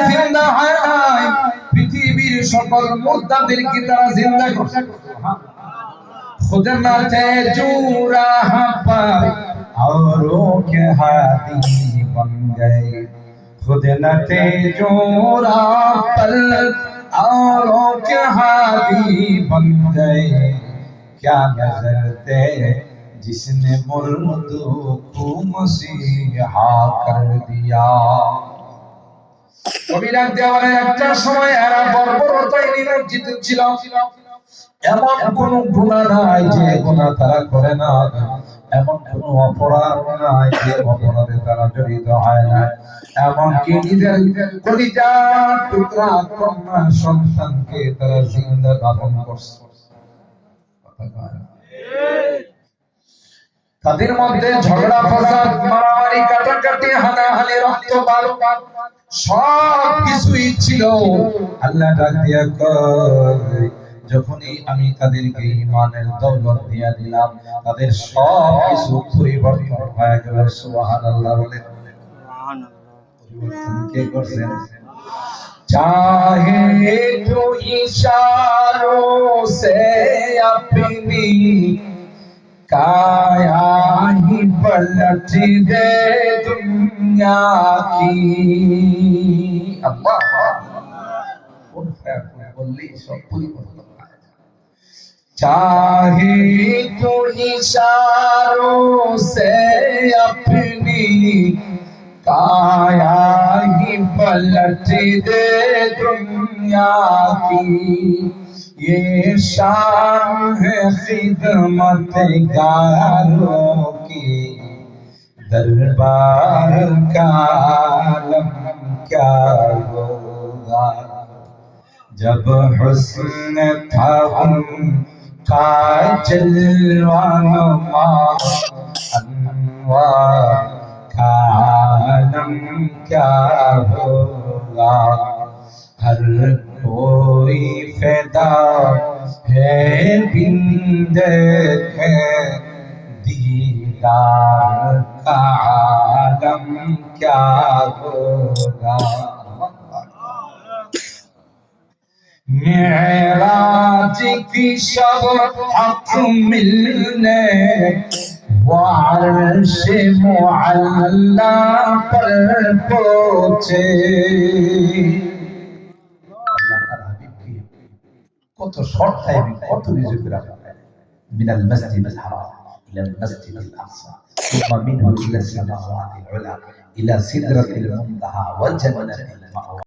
জিন্দা হয় নাই, পৃথিবীর সকল মুর্দাদেরকে তারা জিন্দা করছে। खुद न थे जो राह पर औरों के हादी बन गए, खुद न थे जो राह पर औरों के हादी बन गए, क्या नजर थे जिसने मुर्दों को मसीहा कर दिया। কবিরা দেওয়ারে একটা সময় এরা বর্বরতায় নিমজ্জিত ছিল। এমন কোন গুনাহ নাই যে গুনাহ তারা করে না, এমন কোন অপরাধ নাই যে অপরাধে তারা জড়িত হয় না। এমনকি নিজের কলিজার টুকরা কন্যা সন্তানকে তারা জিন্দা দাফন করছে। তাদের মধ্যে ঝগড়া ফাসাদ, মারামারি, কাটাকাটি, হানাহানি, রক্তপাত সব কিছুই ছিল। আল্লাহ ডাক দিয়া কয়, যখনই আমি তাদেরকে ঈমানের দৌলত দিয়া দিলাম, তাদের সব কিছু পরিবর্তন হয়ে গেল। সুবহানাল্লাহ বলে। পরিবর্তন কে করছেন? চাহে তো ইশারো সে আপনি काया ही पलट दे दुनिया की। अल्लाह कौन है बोली सब परिवर्तन आए। चाहे तो इशारों से अपनी काया ही पलट दे दुनिया की, ये शान है खिदमतगारों की, दरबार का आलम क्या होगा। जब हुस्न था उनका जलवानुमा, अनवार का आलम क्या होगा। हर कोई फिदा है बिन देखे दीदार का आलम क्या होगा। मेराज की शब हक मिलने वो अर्श मुअल्ला पर पहुंचे। কত শর্ট টাইমে কত রিজিক রাখা। মিনাল মসজিদিল হারাম ইলাল মসজিদিল আকসা সুম্মা মিনহু ইলাস সামাওয়াতিল উলা ইলা সিদরাতিল মুনতাহা ওয়াল জান্নাতিল মাওয়া।